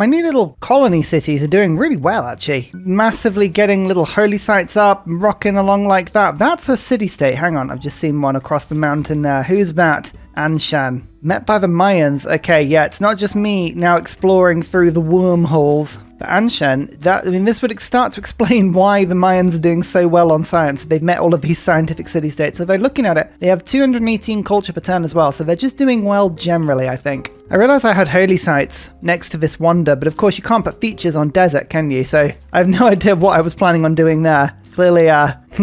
My new little colony cities are doing really well, actually. Massively getting little holy sites up, rocking along like that. That's a city-state. Hang on, I've just seen one across the mountain there. Who's that? Anshan. Met by the Mayans. Okay, yeah, it's not just me now exploring through the wormholes. But Anshan, this would start to explain why the Mayans are doing so well on science. They've met all of these scientific city-states. So they're looking at it. They have 218 culture per turn as well. So they're just doing well generally, I think. I realised I had holy sites next to this wonder, but of course you can't put features on desert, can you? So I have no idea what I was planning on doing there. Clearly,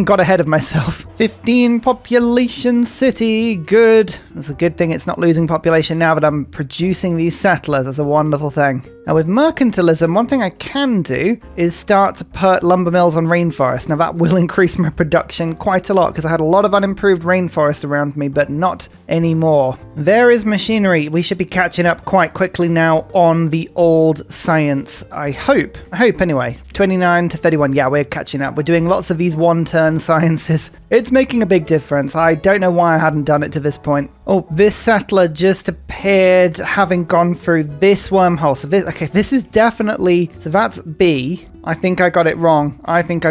got ahead of myself. 15 population city, good. That's a good thing it's not losing population now that I'm producing these settlers. That's a wonderful thing. Now with mercantilism, one thing I can do is start to put lumber mills on rainforest. Now that will increase my production quite a lot because I had a lot of unimproved rainforest around me, but not anymore. There is machinery. We should be catching up quite quickly now on the old science. I hope anyway. 29 to 31, yeah, we're catching up. We're doing lots of these one-turn sciences. It's making a big difference. I don't know why I hadn't done it to this point. Oh, this settler just appeared having gone through this wormhole. So this is definitely, so that's B. I think I got it wrong. I think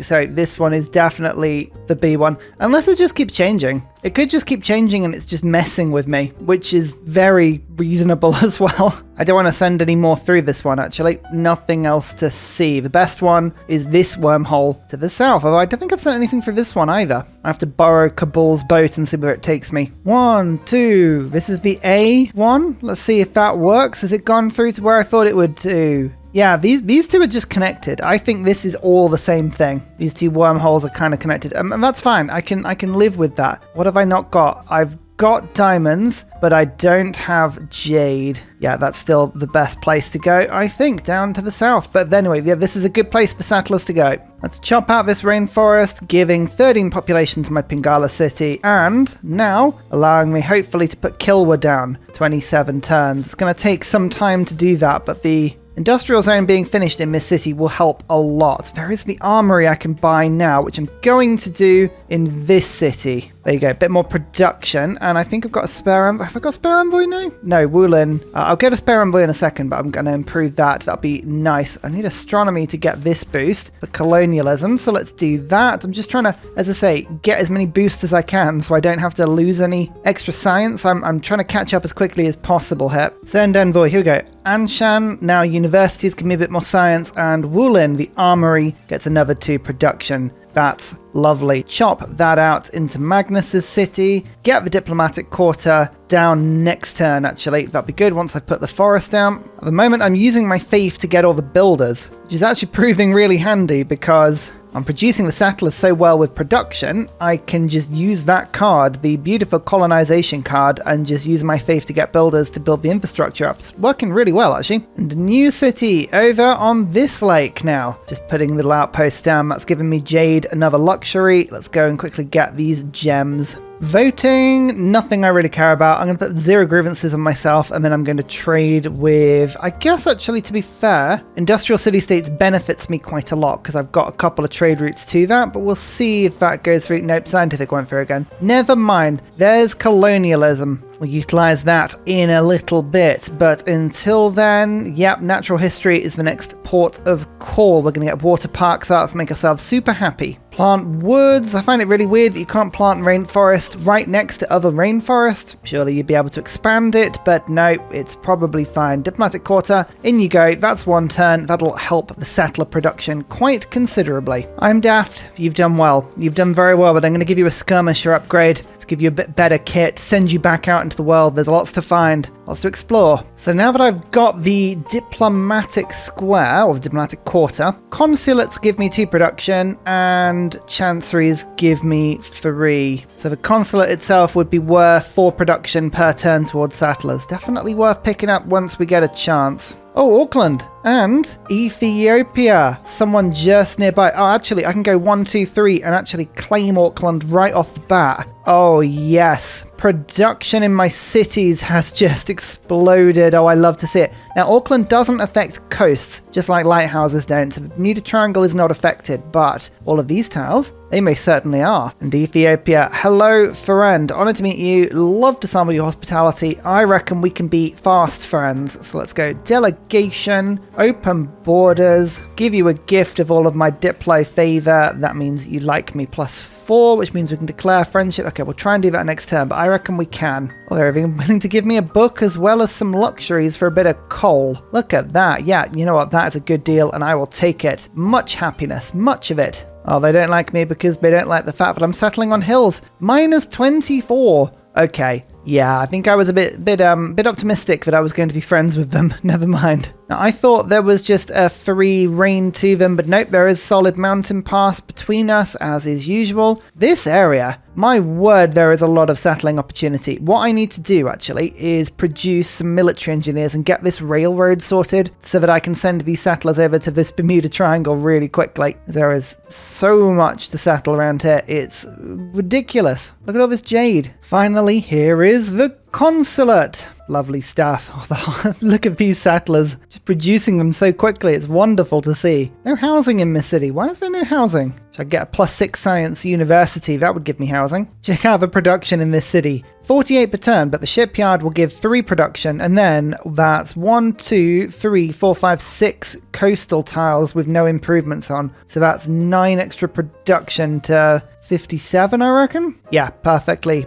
so. This one is definitely the B one. Unless it just keeps changing. It could just keep changing and it's just messing with me, which is very reasonable as well. I don't want to send any more through this one, actually. Nothing else to see. The best one is this wormhole to the south, although I don't think I've sent anything for this one either. I have to borrow Cabal's boat and see where it takes me. 1, 2. This is the A one. Let's see if that works. Has it gone through to where I thought it would too? Yeah, these two are just connected. I think this is all the same thing. These two wormholes are kind of connected. And that's fine. I can live with that. What have I not got? I've got diamonds, but I don't have jade. Yeah, that's still the best place to go, I think, down to the south. But anyway, yeah, this is a good place for settlers to go. Let's chop out this rainforest, giving 13 population to my Pingala city, and now allowing me hopefully to put Kilwa down 27 turns. It's going to take some time to do that, but the industrial zone being finished in this city will help a lot. There is the armory I can buy now, which I'm going to do in this city. There you go, a bit more production, and I think I've got a spare envoy. Have I got a spare envoy now? No, Wulin. I'll get a spare envoy in a second, but I'm going to improve that. That'll be nice. I need astronomy to get this boost for colonialism, so let's do that. I'm just trying to, as I say, get as many boosts as I can so I don't have to lose any extra science. I'm trying to catch up as quickly as possible here. Send envoy, here we go. Anshan, now universities give me a bit more science, and Wulin, the armory, gets another 2 production. That's lovely. Chop that out into Magnus's city. Get the diplomatic quarter down next turn, actually. That'd be good once I've put the forest down. At the moment, I'm using my thief to get all the builders, which is actually proving really handy because I'm producing the settlers so well with production, I can just use that card, the beautiful colonization card, and just use my thief to get builders to build the infrastructure up. It's working really well, actually. And a new city over on this lake now. Just putting little outposts down. That's giving me jade, another luxury. Let's go and quickly get these gems. Voting, nothing I really care about. I'm going to put 0 grievances on myself, and then I'm going to trade with, I guess actually, to be fair, industrial city-states benefits me quite a lot because I've got a couple of trade routes to that, but we'll see if that goes through. Nope, scientific went through again. Never mind. There's colonialism. We'll utilize that in a little bit, but until then, yep, natural history is the next port of call. We're going to get water parks up, make ourselves super happy. Plant woods. I find it really weird that you can't plant rainforest right next to other rainforest. Surely you'd be able to expand it, but no, it's probably fine. Diplomatic quarter, in you go. That's 1 turn. That'll help the settler production quite considerably. I'm daft. You've done well. You've done very well, but I'm going to give you a skirmisher upgrade. Give you a bit better kit, send you back out into the world. There's lots to find, lots to explore. So now that I've got the diplomatic square, or diplomatic quarter, consulates give me 2 production, and chanceries give me 3. So the consulate itself would be worth 4 production per turn towards settlers. Definitely worth picking up once we get a chance. Oh, Auckland and Ethiopia. Someone just nearby. Oh, actually, I can go 1, 2, 3 and actually claim Auckland right off the bat. Oh, yes. Production in my cities has just exploded. Oh, I love to see it. Now, Auckland doesn't affect coasts, just like lighthouses don't. So the Bermuda Triangle is not affected, but all of these tiles They most certainly are. And Ethiopia, hello friend, honoured to meet you, love to sample your hospitality. I reckon we can be fast friends. So let's go delegation, open borders, give you a gift of all of my Diplo favour. That means you like me +4, which means we can declare friendship. Okay, we'll try and do that next turn, but I reckon we can. Oh, they're even willing to give me a book as well as some luxuries for a bit of coal. Look at that. Yeah, you know what? That is a good deal and I will take it. Much happiness, much of it. Oh, they don't like me because they don't like the fact that I'm settling on hills. -24. Okay. Yeah, I think I was a bit optimistic that I was going to be friends with them. Never mind. Now, I thought there was just a 3 rain to them, but nope, there is solid mountain pass between us, as is usual. This area, my word, there is a lot of settling opportunity. What I need to do, actually, is produce some military engineers and get this railroad sorted so that I can send these settlers over to this Bermuda Triangle really quickly. There is so much to settle around here. It's ridiculous. Look at all this jade. Finally, here is the consulate. Lovely stuff. Oh, look at these settlers just producing them so quickly. It's wonderful to see. No housing in this city. Why is there no housing? Should I get a +6 science university? That would give me housing. Check out the production in this city. 48 per turn, but the shipyard will give 3 production, and then that's 1, 2, 3, 4, 5, 6 coastal tiles with no improvements on. So that's 9 extra production to 57, I reckon? Yeah, perfectly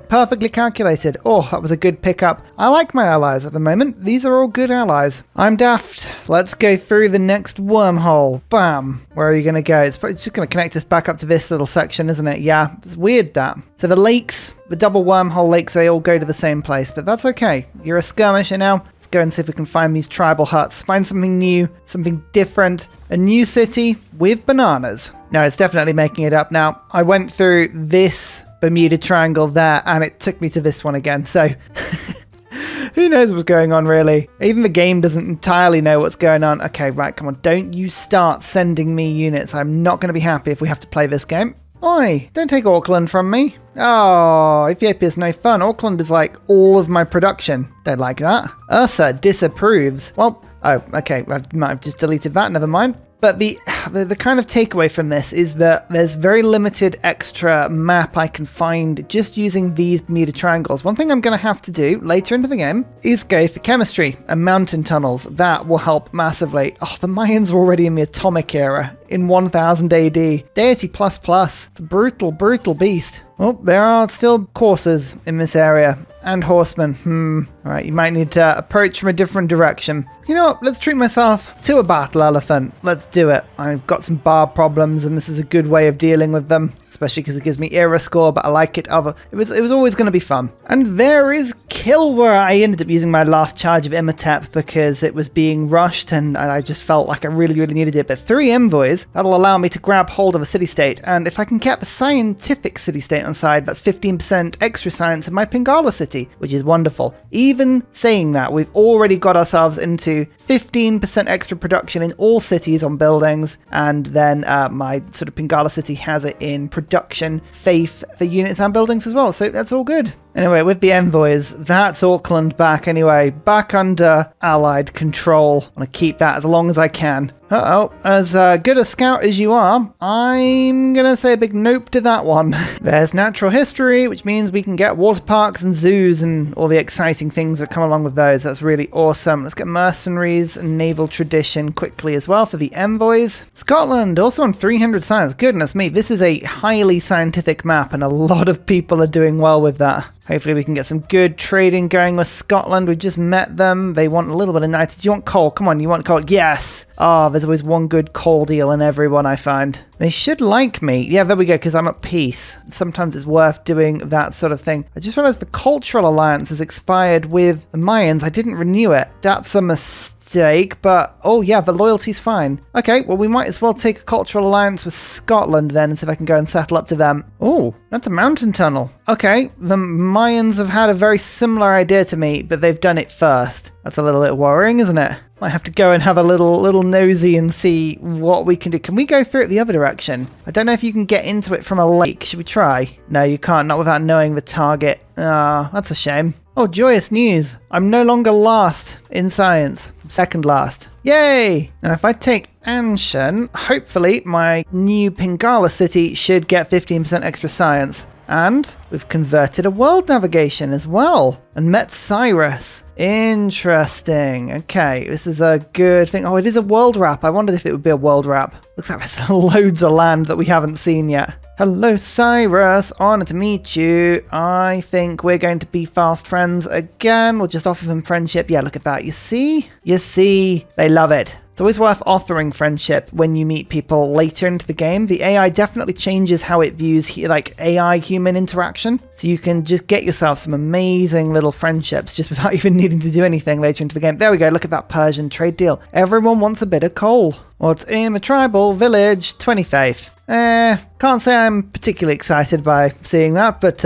calculated. Oh, that was a good pickup. I like my allies at the moment. These are all good allies. I'm daft. Let's go through the next wormhole. Bam. Where are you going to go? It's just going to connect us back up to this little section, isn't it? Yeah, it's weird that. So the lakes, the double wormhole lakes, they all go to the same place, but that's okay. You're a skirmisher now. Let's go and see if we can find these tribal huts. Find something new, something different. A new city with bananas. No, it's definitely making it up now. I went through this Bermuda Triangle there and it took me to this one again. So who knows what's going on really? Even the game doesn't entirely know what's going on. Okay, right, come on. Don't you start sending me units. I'm not going to be happy if we have to play this game. Oi, don't take Auckland from me. Oh, Ethiopia's no fun. Auckland is like all of my production. Don't like that. Ursa disapproves. Well, oh, okay. I might have just deleted that. Never mind. But the kind of takeaway from this is that there's very limited extra map I can find just using these Bermuda Triangles. One thing I'm going to have to do later into the game is go for chemistry and mountain tunnels. That will help massively. Oh, the Mayans are already in the atomic era in 1000 AD. Deity++. It's a brutal, brutal beast. Oh, there are still coursers in this area. And horsemen. Alright, you might need to approach from a different direction. You know what? Let's treat myself to a battle elephant. Let's do it. I've got some bar problems and this is a good way of dealing with them. Especially because it gives me era score, but I like it. It was always going to be fun. And there is Kilwa. I ended up using my last charge of Imhotep because it was being rushed and I just felt like I really, really needed it. But 3 envoys, that'll allow me to grab hold of a city-state. And if I can get the scientific city-state on side, that's 15% extra science in my Pingala city, which is wonderful. Even saying that, we've already got ourselves into 15% extra production in all cities on buildings. And then my sort of Pingala city has it in production, faith, the units and buildings as well. So that's all good. Anyway, with the envoys, that's Auckland back anyway. Back under Allied control. I want to keep that as long as I can. Uh-oh, as good a scout as you are, I'm going to say a big nope to that one. There's natural history, which means we can get water parks and zoos and all the exciting things that come along with those. That's really awesome. Let's get mercenaries and naval tradition quickly as well for the envoys. Scotland, also on 300 science. Goodness me, this is a highly scientific map and a lot of people are doing well with that. Hopefully we can get some good trading going with Scotland. We just met them. They want a little bit of nitrogen. Do you want coal? Come on, you want coal? Yes! Oh, there's always one good coal deal in every one I find. They should like me. Yeah, there we go, because I'm at peace. Sometimes it's worth doing that sort of thing. I just realized the cultural alliance has expired with the Mayans. I didn't renew it. That's a mistake, but oh yeah, the loyalty's fine. Okay, well we might as well take a cultural alliance with Scotland then and see if I can go and settle up to them. Oh, that's a mountain tunnel. Okay, the Mayans have had a very similar idea to me, but they've done it first. That's a little bit worrying, isn't it? Might have to go and have a little nosy and see what we can do. Can we go through it the other direction? I don't know if you can get into it from a lake. Should we try? No, you can't. Not without knowing the target. Ah, that's a shame. Oh, joyous news. I'm no longer last in science. I'm second last. Yay! Now, if I take Anshan, hopefully my new Pingala city should get 15% extra science. And we've converted a world navigation as well and met Cyrus. Interesting. Okay, this is a good thing. Oh, it is a world wrap. I wondered if it would be a world wrap. Looks like there's loads of land that we haven't seen yet. Hello, Cyrus. Honored to meet you. I think we're going to be fast friends again. We'll just offer them friendship. Yeah, look at that. You see? You see? They love it. It's always worth offering friendship when you meet people later into the game. The AI definitely changes how it views like AI-human interaction. So you can just get yourself some amazing little friendships just without even needing to do anything later into the game. There we go. Look at that Persian trade deal. Everyone wants a bit of coal. What's in a tribal village? 20 faith. Can't say I'm particularly excited by seeing that, but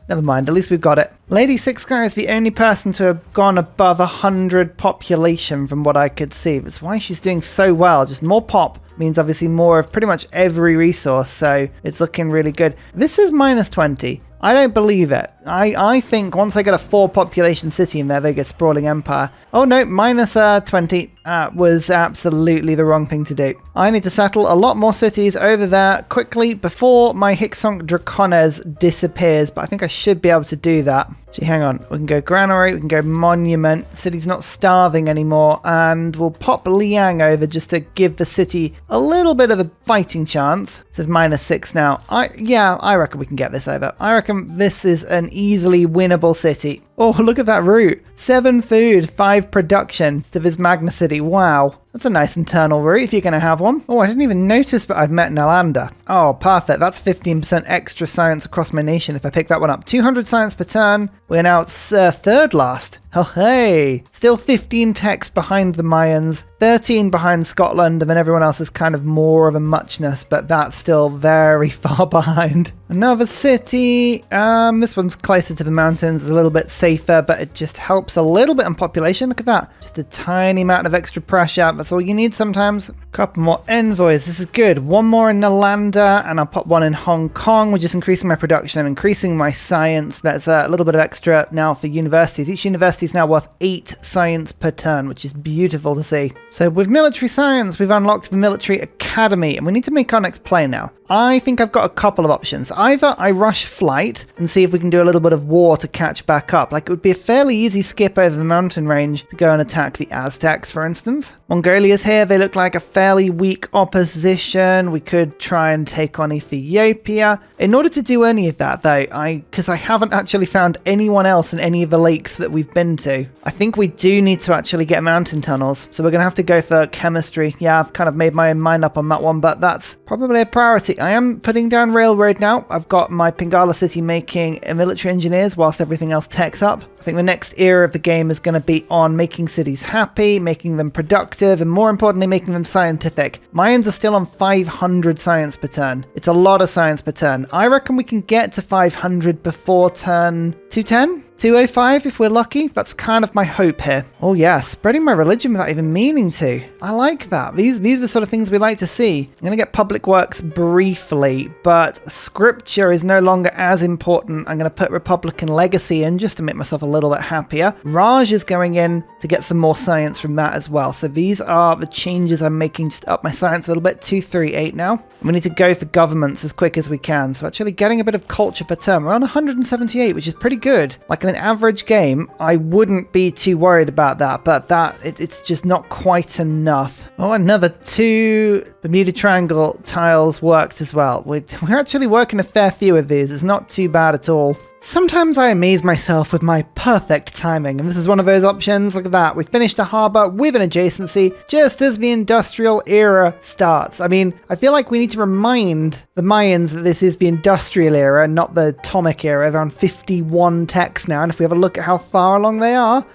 never mind, at least we've got it. Lady Six Sky is the only person to have gone above 100 population from what I could see. That's why she's doing so well. Just more pop means obviously more of pretty much every resource, so it's looking really good. This is minus 20. I don't believe it. I think once I get a 4 population city in there, they get sprawling empire. Oh no, minus 20 was absolutely the wrong thing to do. I need to settle a lot more cities over there quickly before my Hicksonk Dracones disappears, but I think I should be able to do that. Gee, hang on. We can go Granary, we can go Monument. City's not starving anymore, and we'll pop Liang over just to give the city a little bit of a fighting chance. This is minus 6 now. I reckon we can get this over. I reckon this is an easily winnable city. Oh, look at that route. 7 food, 5 production to this Magna City. Wow. That's a nice internal route if you're going to have one. Oh, I didn't even notice, but I've met Nalanda. Oh, perfect. That's 15% extra science across my nation if I pick that one up. 200 science per turn. We're now third last. Oh, hey. Still 15 techs behind the Mayans, 13 behind Scotland, and then everyone else is kind of more of a muchness, but that's still very far behind. Another city. This one's closer to the mountains. It's a little bit safer, but it just helps a little bit on population. Look at that. Just a tiny amount of extra pressure. That's all you need sometimes. A couple more envoys. This is good. One more in Nalanda, and I'll pop one in Hong Kong. We're just increasing my production and increasing my science. That's a little bit of extra now for universities. Each university is now worth 8 science per turn, which is beautiful to see. So with military science, we've unlocked the military academy, and we need to make our next play now. I think I've got a couple of options. Either I rush flight and see if we can do a little bit of war to catch back up. Like, it would be a fairly easy skip over the mountain range to go and attack the Aztecs, for instance. Mongolia's here. They look like a fairly weak opposition. We could try and take on Ethiopia. In order to do any of that, though, because I haven't actually found anyone else in any of the lakes that we've been to, I think we do need to actually get mountain tunnels. So we're going to have to go for chemistry. Yeah, I've kind of made my own mind up on that one, but that's probably a priority. I am putting down railroad now. I've got my Pingala city making military engineers whilst everything else techs up. I think the next era of the game is going to be on making cities happy, making them productive, and more importantly, making them scientific. Mayans are still on 500 science per turn. It's a lot of science per turn. I reckon we can get to 500 before turn 210? 205 if we're lucky. That's kind of my hope here. Oh yeah, spreading my religion without even meaning to. I like that. These are the sort of things we like to see. I'm going to get public works briefly, but scripture is no longer as important. I'm going to put Republican legacy in just to make myself a little bit happier. Raj is going in to get some more science from that as well. So these are the changes I'm making just up my science a little bit. 238 now. We need to go for governments as quick as we can. So actually getting a bit of culture per turn. We're on 178, which is pretty good. Like in an average game, I wouldn't be too worried about that, but it's just not quite enough. Oh, another 2 Bermuda Triangle tiles worked as well. We're actually working a fair few of these. It's not too bad at all. Sometimes I amaze myself with my perfect timing, and this is one of those options. Look at that. We finished a harbour with an adjacency just as the industrial era starts. I mean, I feel like we need to remind the Mayans that this is the industrial era, not the atomic era. They're on 51 techs now, and if we have a look at how far along they are,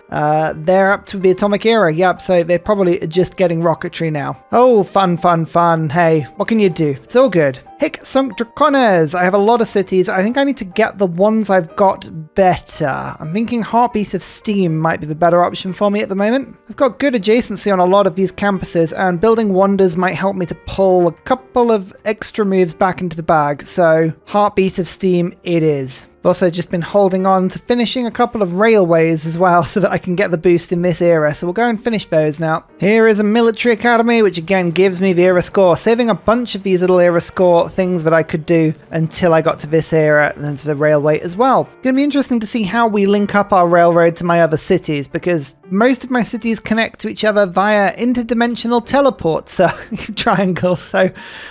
they're up to the atomic era. Yep, so they're probably just getting rocketry now. Oh, fun, fun, fun. Hey, what can you do? It's all good. Hicksonk Dracones. I have a lot of cities. I think I need to get the ones I've got better. I'm thinking Heartbeat of Steam might be the better option for me at the moment. I've got good adjacency on a lot of these campuses, and Building Wonders might help me to pull a couple of extra moves back into the bag. So Heartbeat of Steam it is. I've also just been holding on to finishing a couple of railways as well so that I can get the boost in this era. So we'll go and finish those now. Here is a military academy, which again gives me the era score, saving a bunch of these little era score things that I could do until I got to this era and to the railway as well. It's going to be interesting to see how we link up our railroad to my other cities, because most of my cities connect to each other via interdimensional teleports, triangles. So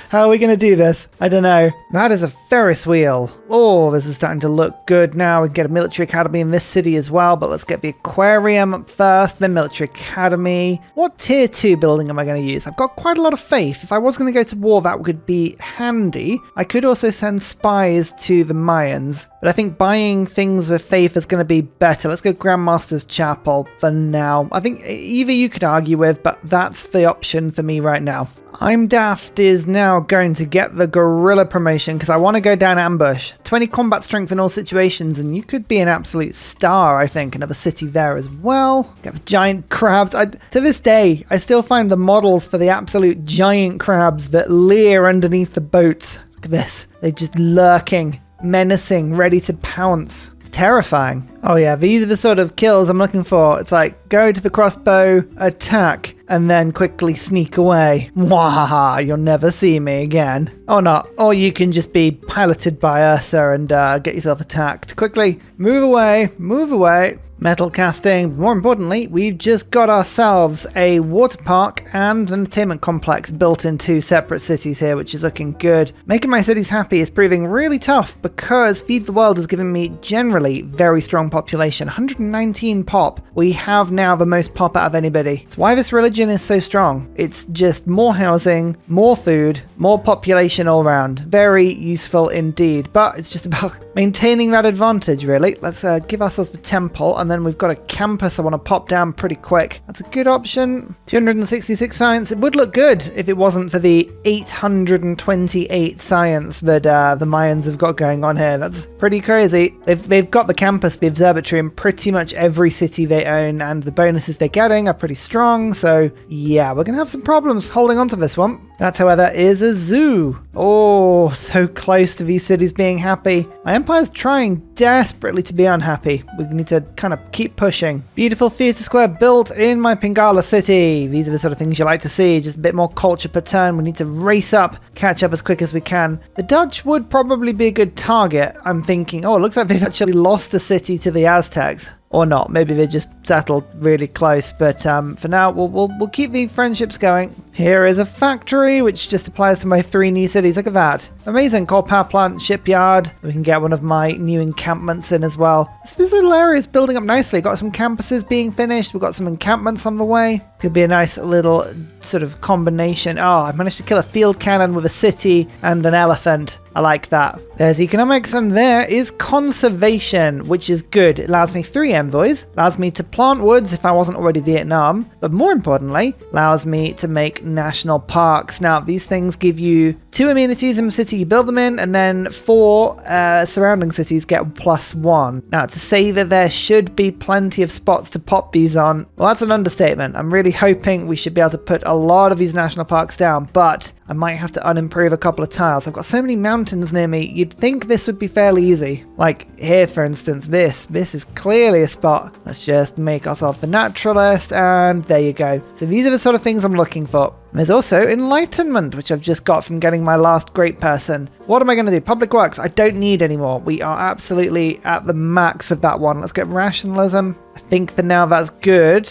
how are we going to do this? I don't know. That is a Ferris wheel. Oh, this is starting to look good now. We can get a military academy in this city as well, but let's get the aquarium up first, then military academy. What tier 2 building am I going to use? I've got quite a lot of faith. If I was going to go to war, that could be handy. I could also send spies to the Mayans, but I think buying things with faith is going to be better. Let's go Grandmaster's Chapel for now. I think either you could argue with, but that's the option for me right now. I'm Daft is now going to get the Gorilla promotion because I want to go down ambush. 20 combat strength in all situations, and you could be an absolute star, I think. Another city there as well. Get the giant crabs. To this day, I still find the models for the absolute giant crabs that leer underneath the boats. Look at this. They're just lurking, menacing, ready to pounce. Terrifying. Oh yeah, these are the sort of kills I'm looking for. It's like go to the crossbow, attack, and then quickly sneak away. Wahaha, you'll never see me again. Or not. Or you can just be piloted by Ursa and get yourself attacked. Quickly, move away, move away. Metal casting. More importantly, we've just got ourselves a water park and an entertainment complex built in 2 separate cities here, which is looking good. Making my cities happy is proving really tough because Feed the World has given me generally very strong population. 119 pop. We have now the most pop out of anybody. It's why this religion is so strong. It's just more housing, more food, more population all around. Very useful indeed. But it's just about maintaining that advantage, really. Let's give ourselves the temple, and then we've got a campus I want to pop down pretty quick. That's a good option. 266 science. It would look good if it wasn't for the 828 science that the Mayans have got going on here. That's pretty crazy. They've got the campus, the observatory, in pretty much every city they own, and the bonuses they're getting are pretty strong. So yeah, we're going to have some problems holding on to this one. That, however, is a zoo. Oh, so close to these cities being happy. My empire's trying desperately to be unhappy. We need to kind of keep pushing. Beautiful theatre square built in my Pingala city. These are the sort of things you like to see. Just a bit more culture per turn. We need to race up, catch up as quick as we can. The Dutch would probably be a good target. I'm thinking, oh, it looks like they've actually lost a city to the Aztecs. Or not, maybe they just settled really close, but for now we'll keep the friendships going. Here is a factory which just applies to my 3 new cities. Look at that. Amazing. Coal power plant, shipyard. We can get one of my new encampments in as well. This little area is building up nicely. Got some campuses being finished. We've got some encampments on the way. Could be a nice little sort of combination. Oh, I managed to kill a field cannon with a city and an elephant. I like that. There's economics, and there is conservation, which is good. It allows me 3 envoys, allows me to plant woods if I wasn't already Vietnam, but more importantly, allows me to make national parks. Now, these things give you 2 amenities in the city you build them in, and then 4 surrounding cities get +1. Now, to say that there should be plenty of spots to pop these on, well, that's an understatement. I'm really hoping we should be able to put a lot of these national parks down, but I might have to unimprove a couple of tiles. I've got so many mountains near me, you'd think this would be fairly easy. Like here, for instance, this is clearly a spot. Let's just make ourselves the naturalist, and there you go. So these are the sort of things I'm looking for. There's also enlightenment, which I've just got from getting my last great person. What am I going to do? Public works, I don't need anymore. We are absolutely at the max of that one. Let's get rationalism. I think for now that's good.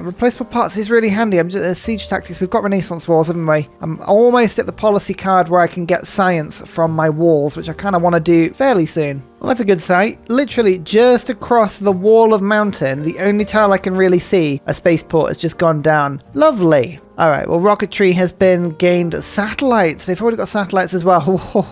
Replaceable parts is really handy. Siege tactics, we've got Renaissance walls, haven't we? I'm almost at the policy card where I can get science from my walls, which I kind of want to do fairly soon. Well, that's a good site. Literally just across the wall of mountain, the only tile I can really see, a spaceport has just gone down. Lovely. All right, well, rocketry has been gained. Satellites, they've already got satellites as well.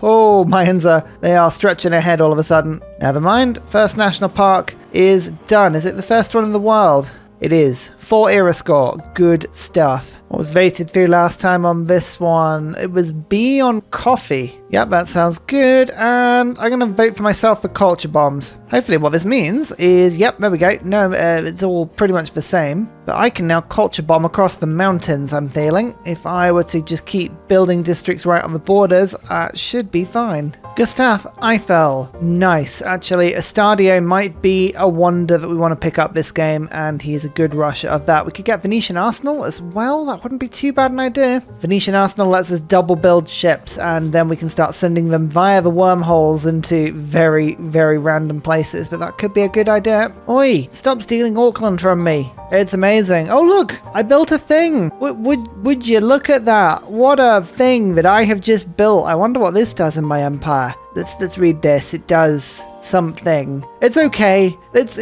Oh, Mayans they are stretching ahead all of a sudden. Never mind, first national park is done. Is it the first one in the world? It is. 4 era score. Good stuff. What was voted through last time on this one? It was B on coffee. Yep, that sounds good. And I'm going to vote for myself for culture bombs. Hopefully what this means is, yep, there we go. No, it's all pretty much the same. But I can now culture bomb across the mountains, I'm feeling. If I were to just keep building districts right on the borders, should be fine. Gustav Eiffel. Nice. Actually, Estadio might be a wonder that we want to pick up this game, and he's a good rusher of that. We could get Venetian Arsenal as well. That wouldn't be too bad an idea. Venetian Arsenal lets us double build ships, and then we can start sending them via the wormholes into very, very random places, but that could be a good idea. Oi, stop stealing Auckland from me. It's amazing. Oh, look, I built a thing. Would you look at that? What a thing that I have just built. I wonder what this does in my empire. Let's read this. It does something. It's okay. It's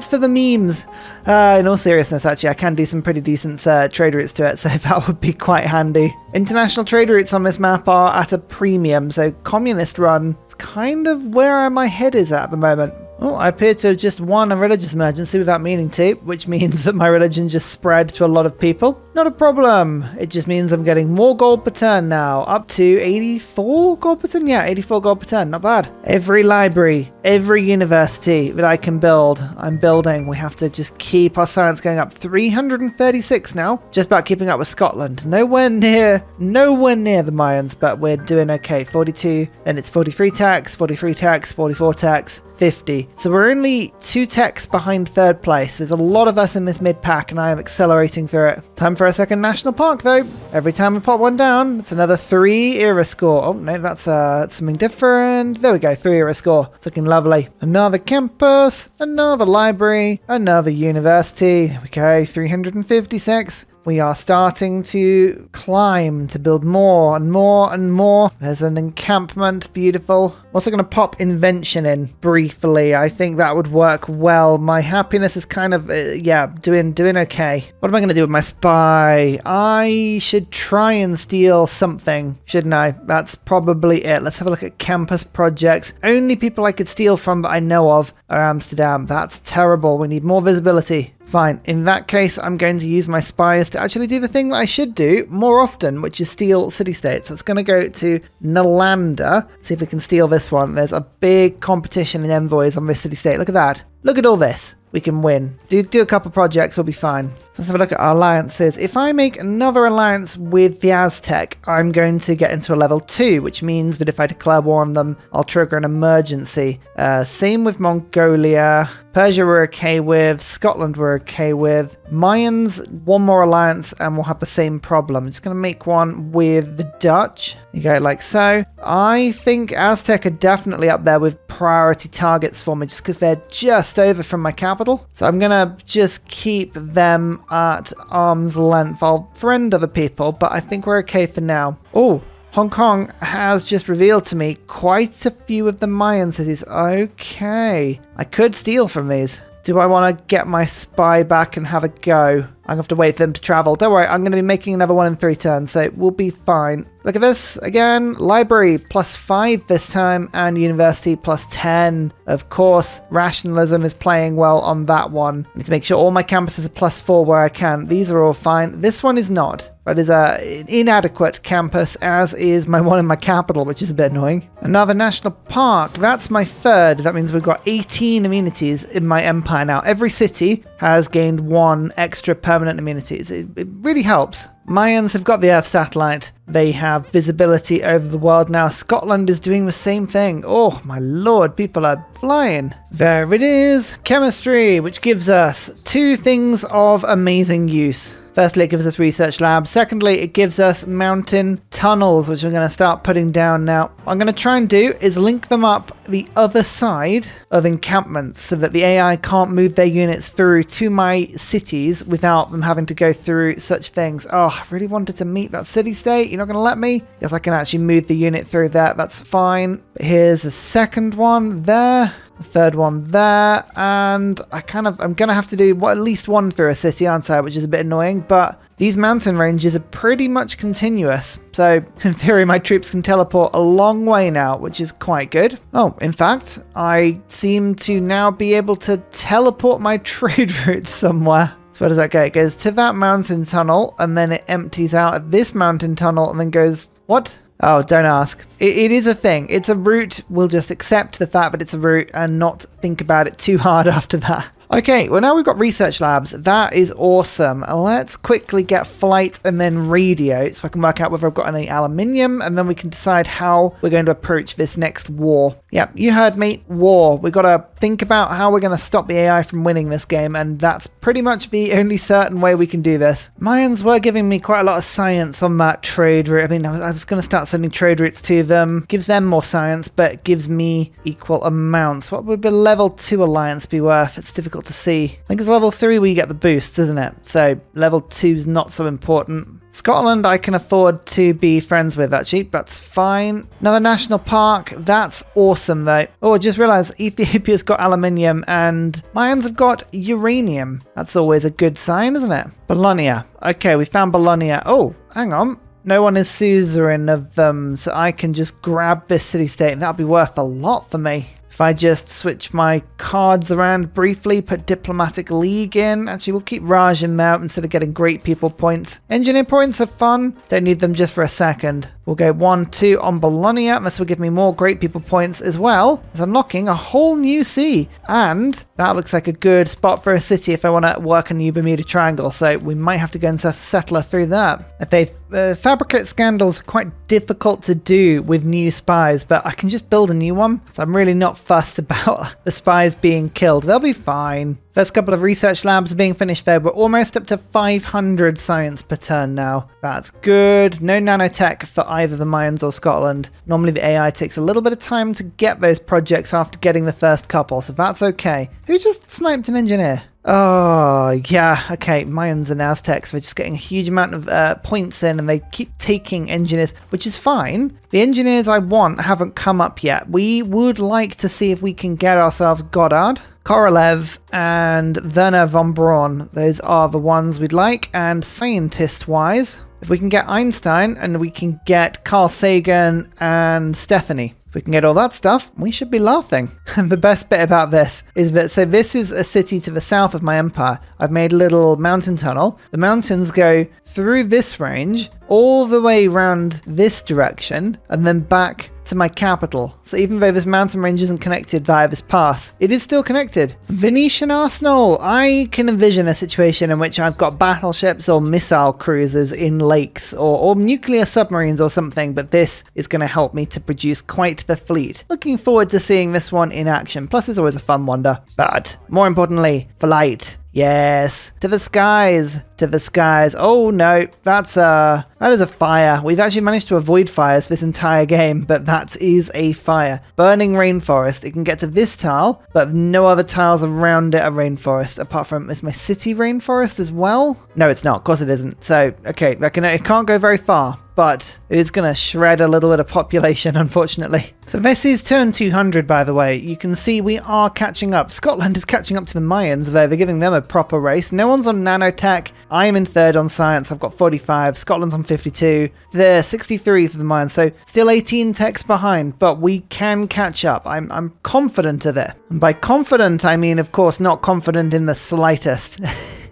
for the memes. In all seriousness, actually, I can do some pretty decent trade routes to it, so that would be quite handy. International trade routes on this map are at a premium, so communist run is kind of where my head is at the moment. Oh, I appear to have just won a religious emergency without meaning to, which means that my religion just spread to a lot of people. Not a problem. It just means I'm getting more gold per turn now, up to 84 gold per turn? Yeah, 84 gold per turn, not bad. Every library, every university that I can build, I'm building. We have to just keep our science going up. 336 now, just about keeping up with Scotland. Nowhere near the Mayans, but we're doing okay. 42, then it's 43 tax, 43 tax, 44 tax, 50. So we're only 2 techs behind third place. There's a lot of us in this mid pack, and I am accelerating through it. Time for a second national park, though. Every time we pop one down, it's another 3 era score. Oh, no, that's something different. There we go, 3 era score. It's looking lovely. Another campus, another library, another university. There we go, 356. We are starting to climb to build more and more and more. There's an encampment, beautiful. Also going to pop invention in briefly. I think that would work well. My happiness is kind of, doing okay. What am I going to do with my spy? I should try and steal something, shouldn't I? That's probably it. Let's have a look at campus projects. Only people I could steal from that I know of are Amsterdam. That's terrible. We need more visibility. Fine, in that case, I'm going to use my spies to actually do the thing that I should do more often, which is steal city-states. It's going to go to Nalanda, see if we can steal this one. There's a big competition in Envoys on this city-state. Look at that. Look at all this. We can win. Do a couple projects, we'll be fine. Let's have a look at our alliances. If I make another alliance with the Aztec, I'm going to get into a level 2, which means that if I declare war on them, I'll trigger an emergency. Same with Mongolia. Persia we're okay with. Scotland we're okay with. Mayans, one more alliance and we'll have the same problem. I'm just going to make one with the Dutch. You go like so. I think Aztec are definitely up there with priority targets for me just because they're just over from my capital. So I'm going to just keep them at arm's length. I'll friend other people, but I think we're okay for now. Oh, Hong Kong has just revealed to me quite a few of the Mayan cities. Okay, I could steal from these. Do I want to get my spy back and have a go? I'm going to have to wait for them to travel. Don't worry, I'm going to be making another one in 3 turns, so we'll be fine. Look at this again. Library +5 this time, and university +10. Of course, rationalism is playing well on that one. I need to make sure all my campuses are +4 where I can. These are all fine. This one is not. That is an inadequate campus, as is my one in my capital, which is a bit annoying. Another national park. That's my 3rd. That means we've got 18 amenities in my empire now. Every city has gained 1 extra permanent amenities. It really helps. Mayans have got the Earth satellite. They have visibility over the world now. Scotland is doing the same thing. Oh my lord, people are flying. There it is. Chemistry, which gives us 2 things of amazing use. Firstly, it gives us research labs. Secondly, it gives us mountain tunnels, which I'm going to start putting down now. What I'm going to try and do is link them up the other side of encampments so that the AI can't move their units through to my cities without them having to go through such things. Oh, I really wanted to meet that city-state. You're not going to let me? Yes, I can actually move the unit through there. That's fine. But here's the second one there. The 3rd one there, and I'm going to have to do at least 1 through a city, aren't I? Which is a bit annoying, but these mountain ranges are pretty much continuous. So, in theory, my troops can teleport a long way now, which is quite good. Oh, in fact, I seem to now be able to teleport my trade routes somewhere. So where does that go? It goes to that mountain tunnel, and then it empties out at this mountain tunnel, and then goes... What? Oh, don't ask. It is a thing. It's a route. We'll just accept the fact that it's a route and not think about it too hard after that. Okay, well now we've got research labs. That is awesome. Let's quickly get flight and then radio so I can work out whether I've got any aluminium, and then we can decide how we're going to approach this next war. Yep, you heard me. War. We've got to think about how we're going to stop the AI from winning this game, and that's pretty much the only certain way we can do this. Mayans were giving me quite a lot of science on that trade route. I mean, I was going to start sending trade routes to them. Gives them more science, but gives me equal amounts. What would the level 2 alliance be worth? It's difficult to see. I think it's level 3 where you get the boosts, isn't it? So level 2 is not so important. Scotland I can afford to be friends with, actually. That's fine. Another national park. That's awesome, though. Oh, I just realised Ethiopia's got aluminium and Mayans have got uranium. That's always a good sign, isn't it? Bologna. Okay, we found Bologna. Oh, hang on. No one is suzerain of them, so I can just grab this city-state. That'll be worth a lot for me. If I just switch my cards around briefly, put Diplomatic League in. Actually, we'll keep Raj in there instead of getting Great People points. Engineer points are fun. Don't need them just for a second. We'll go 1, 2 on Bologna. This will give me more Great People points as well as unlocking a whole new sea. And that looks like a good spot for a city if I want to work a new Bermuda Triangle. So we might have to go and settle through that. If they fabricate scandals are quite difficult to do with new spies, but I can just build a new one. So I'm really not fussed about the spies being killed. They'll be fine. First couple of research labs are being finished there. We're almost up to 500 science per turn now. That's good. No nanotech for either the Mayans or Scotland. Normally the AI takes a little bit of time to get those projects after getting the first couple, so that's okay. Who just sniped an engineer? Oh, yeah, okay, Mayans and Aztecs, they're just getting a huge amount of points in, and they keep taking engineers, which is fine. The engineers I want haven't come up yet. We would like to see if we can get ourselves Goddard, Korolev, and Werner von Braun. Those are the ones we'd like, and scientist-wise, if we can get Einstein, and we can get Carl Sagan and Stephanie. If we can get all that stuff, we should be laughing. And the best bit about this is that, so this is a city to the south of my empire. I've made a little mountain tunnel. The mountains go through this range, all the way around this direction, and then back to my capital. So even though this mountain range isn't connected via this pass, it is still connected. Venetian Arsenal. I can envision a situation in which I've got battleships or missile cruisers in lakes or nuclear submarines or something, but this is going to help me to produce quite the fleet. Looking forward to seeing this one in action. Plus it's always a fun wonder. But more importantly, flight. Yes, to the skies, to the skies. Oh no, that is a fire. We've actually managed to avoid fires this entire game, but that is a fire. Burning rainforest. It can get to this tile, but no other tiles around it are rainforest, apart from, is my city rainforest as well? No, it's not. Of course it isn't. So, okay, it can't go very far, but it is going to shred a little bit of population, unfortunately. So this is turn 200, by the way. You can see we are catching up. Scotland is catching up to the Mayans, though. They're giving them a proper race. No one's on nanotech. I am in third on science. I've got 45. Scotland's on 52. They're 63 for the Mayans, so still 18 techs behind, but we can catch up. I'm confident of it. And by confident, I mean, of course, not confident in the slightest.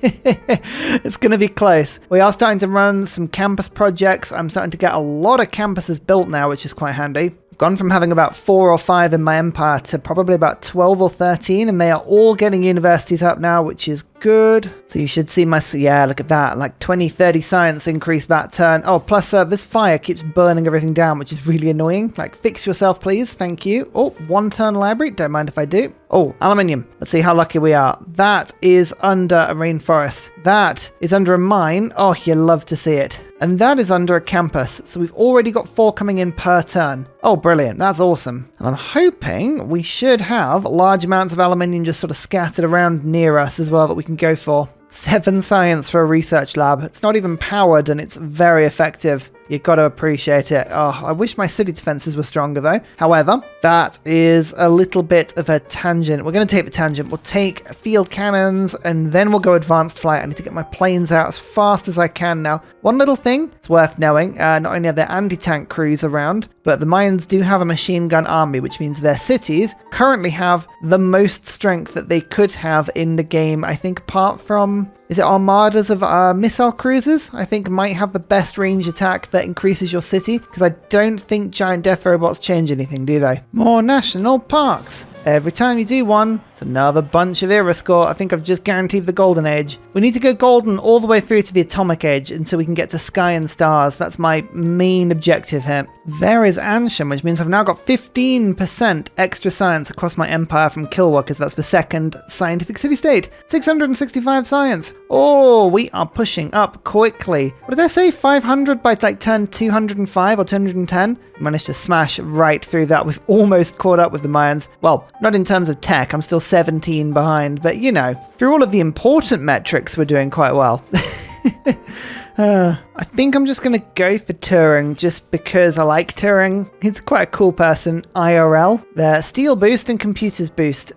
It's going to be close. We are starting to run some campus projects. I'm starting to get a lot of campuses built now, which is quite handy. I've gone from having about 4 or 5 in my empire to probably about 12 or 13, and they are all getting universities up now, which is good. So you should see yeah, look at that, like 20, 30 science increase that turn. Oh, plus this fire keeps burning everything down, which is really annoying. Like, fix yourself, please. Thank you. Oh, 1 turn library. Don't mind if I do. Oh, aluminium. Let's see how lucky we are. That is under a rainforest. That is under a mine. Oh, you love to see it. And that is under a campus. So we've already got 4 coming in per turn. Oh, brilliant. That's awesome. And I'm hoping we should have large amounts of aluminium just sort of scattered around near us as well that we can go for. 7 science for a research lab. It's not even powered and it's very effective. You got to appreciate it. Oh, I wish my city defenses were stronger though. However, that is a little bit of a tangent. We're going to take the tangent. We'll take field cannons and then we'll go advanced flight. I need to get my planes out as fast as I can now. One little thing it's worth knowing, not only are there anti-tank crews around, but the Mayans do have a machine gun army, which means their cities currently have the most strength that they could have in the game. I think apart from, is it armadas of missile cruisers? I think might have the best range attack that increases your city, because I don't think giant death robots change anything, do they? More national parks. Every time you do one, it's another bunch of era score. I think I've just guaranteed the golden age. We need to go golden all the way through to the atomic age until we can get to sky and stars. That's my main objective here. There is Anshan, which means I've now got 15% extra science across my empire from Kilwa, because that's the second scientific city-state. 665 science. Oh, we are pushing up quickly. What did I say? 500 by like turn 205 or 210? Managed to smash right through that. We've almost caught up with the Mayans. Well, not in terms of tech. I'm still 17 behind, but you know, through all of the important metrics, we're doing quite well. I think I'm just going to go for Turing just because I like Turing. He's quite a cool person. IRL. The steel boost and computers boost.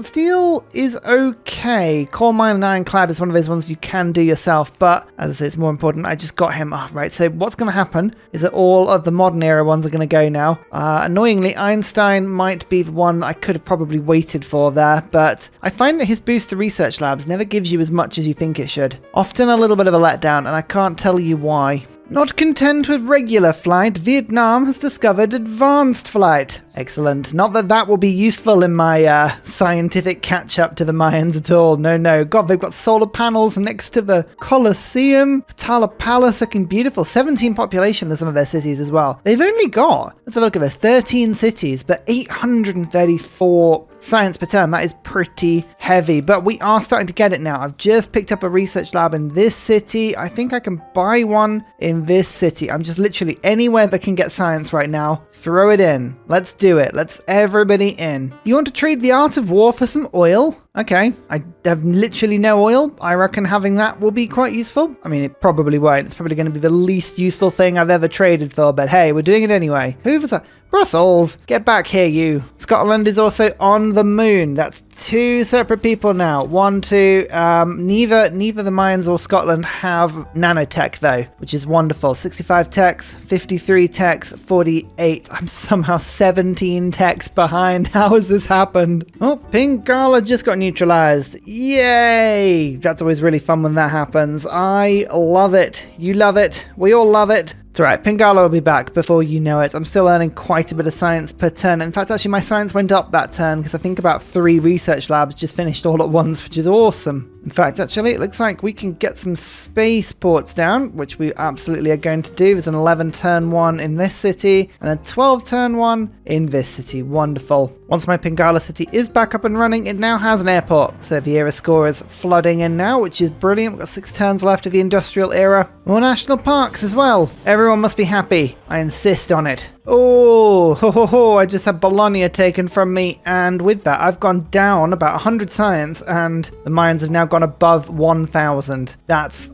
Steel is okay. Coal mine and ironclad is one of those ones you can do yourself, but as I say, it's more important. I just got him. Oh, right, so what's going to happen is that all of the modern era ones are going to go now. Annoyingly, Einstein might be the one I could have probably waited for there, but I find that his boost to research labs never gives you as much as you think it should. Often a little bit of a letdown, and I can't tell you why. Not content with regular flight, Vietnam has discovered advanced flight. Excellent. Not that that will be useful in my scientific catch-up to the Mayans at all. No. God, they've got solar panels next to the Colosseum. Tala Palace looking beautiful. 17 population in some of their cities as well. They've only got, let's have a look at this, 13 cities, but 834 science per term. That is pretty heavy, but we are starting to get it now. I've just picked up a research lab in this city. I think I can buy one in this city. I'm just literally anywhere that can get science right now. Throw it in. Let's do it. Let's everybody in. You want to trade the art of war for some oil? Okay, I have literally no oil. I reckon having that will be quite useful. I mean, it probably won't. It's probably going to be the least useful thing I've ever traded for, but hey, we're doing it anyway. Who's that? Brussels, get back here, you. Scotland is also on the moon. That's two separate people now. One, two. Neither the Mayans or Scotland have nanotech though, which is wonderful. 65 techs, 53 techs, 48. I'm somehow 17 techs behind. How has this happened? Oh, Pingala just got neutralized. Yay! That's always really fun when that happens. I love it. You love it. We all love it. It's alright, Pingala will be back before you know it. I'm still earning quite a bit of science per turn. In fact, actually, my science went up that turn because I think about 3 research labs just finished all at once, which is awesome. In fact, actually, it looks like we can get some spaceports down, which we absolutely are going to do. There's an 11 turn 1 in this city and a 12 turn 1 in this city. Wonderful. Once my Pingala city is back up and running, it now has an airport. So the era score is flooding in now, which is brilliant. We've got 6 turns left of the industrial era. More national parks as well. Everyone must be happy. I insist on it. Oh, I just had Bologna taken from me, and with that I've gone down about 100 science, and the Mayans have now gone above 1,000. That's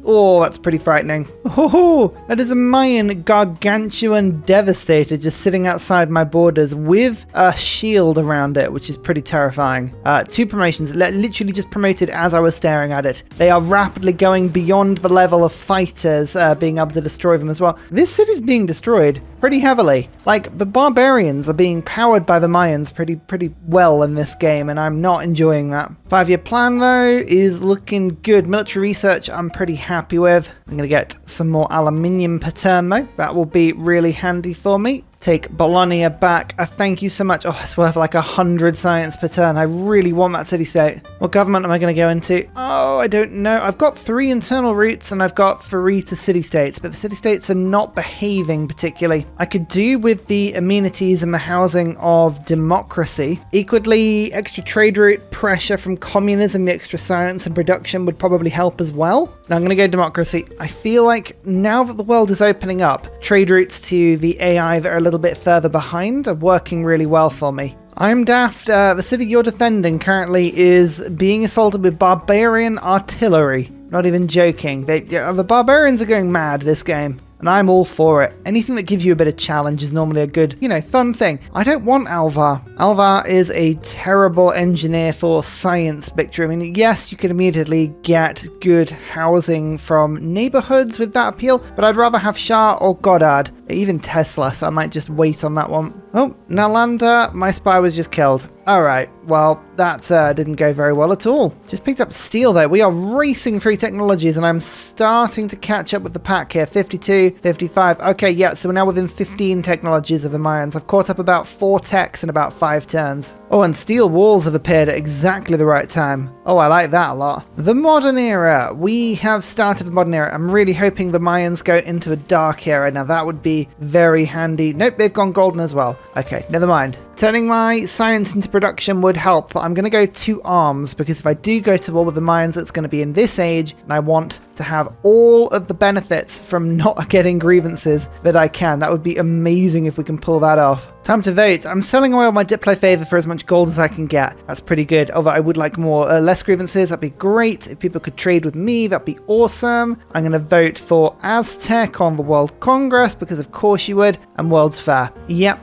pretty frightening. Oh, that is a Mayan gargantuan devastator just sitting outside my borders with a shield around it, which is pretty terrifying. 2 promotions, literally just promoted as I was staring at it. They are rapidly going beyond the level of fighters being able to destroy them as well. This city's being destroyed pretty heavily. Like, the barbarians are being powered by the Mayans pretty well in this game, and I'm not enjoying that. 5-year plan, though, is looking good. Military research, I'm pretty happy with. I'm going to get some more aluminium per turn, though. That will be really handy for me. Take Bologna back. Thank you so much. Oh, it's worth like 100 science per turn. I really want that city-state. What government am I going to go into? Oh, I don't know. I've got 3 internal routes and I've got 3 to city-states, but the city-states are not behaving particularly. I could do with the amenities and the housing of democracy. Equally, extra trade route, pressure from communism, the extra science and production would probably help as well. Now I'm going to go democracy. I feel like now that the world is opening up, trade routes to the AI that are a little bit further behind are working really well for me. I'm daft. The city you're defending currently is being assaulted with barbarian artillery. Not even joking. The barbarians are going mad this game. and I'm all for it. Anything that gives you a bit of challenge is normally a good, fun thing. I don't want Alvar. Alvar is a terrible engineer for science, Victor. I mean, yes, you can immediately get good housing from neighborhoods with that appeal, but I'd rather have Shah or Goddard, even Tesla, so I might just wait on that one. Oh, Nalanda, my spy was just killed. Alright, well, that didn't go very well at all. Just picked up steel though. We are racing through technologies and I'm starting to catch up with the pack here. 52, 55. Okay, yeah, so we're now within 15 technologies of the Mayans. I've caught up about 4 techs in about 5 turns. Oh, and steel walls have appeared at exactly the right time. Oh, I like that a lot. The modern era. We have started the modern era. I'm really hoping the Mayans go into a dark era. Now that would be very handy. Nope, they've gone golden as well. Okay, never mind. Turning my science into production would help. I'm going to go 2 arms because if I do go to war with the Mayans, it's going to be in this age, and I want to have all of the benefits from not getting grievances that I can. That would be amazing if we can pull that off. Time to vote. I'm selling away all my Diplo favor for as much gold as I can get. That's pretty good. Although I would like more, less grievances. That'd be great. If people could trade with me, that'd be awesome. I'm going to vote for Aztec on the World Congress because of course you would. And World's Fair. Yep.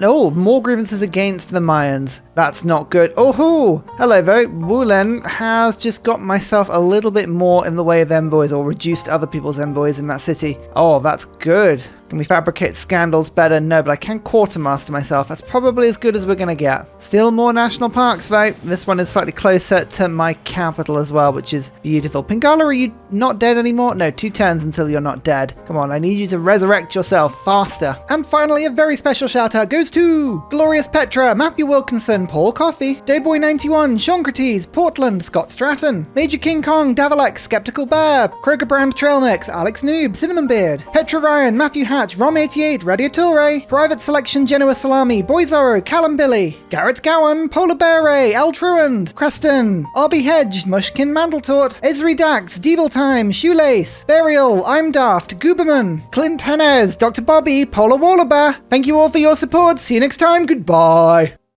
Oh, more grievances against the Mayans. That's not good. Oh, hello vote. Wulen has just got myself a little bit more in the way of envoys, or reduced other people's envoys in that city. Oh, that's good. Can we fabricate scandals better? No, but I can quartermaster myself. That's probably as good as we're going to get. Still more national parks, though. This one is slightly closer to my capital as well, which is beautiful. Pingala, are you not dead anymore? No, 2 turns until you're not dead. Come on, I need you to resurrect yourself faster. And finally, a very special shout out goes to Glorious Petra, Matthew Wilkinson, Paul Coffey, Dayboy91, Shauncrates, Portland, Scott Stratton, Major King Kong, Davalek, Skeptical Bear, Kroger Brand Trail Mix, Alex Noob, Cinnamon Beard, Petra Ryan, Matthew Hatch, Rom88, Radiatore, Private Selection Genoa Salami, Boyzoro, Callum Billy, Garrett Gowan, Polar Bear Ray, El Truand, Creston, RB Hedge, Mushkin Mandletort, Esri Dax, Devil Time, Shoelace, Burial, I'm Daft, Gooberman, Clint Hanez, Dr. Bobby, Polar Waller Bear. Thank you all for your support. See you next time. Goodbye.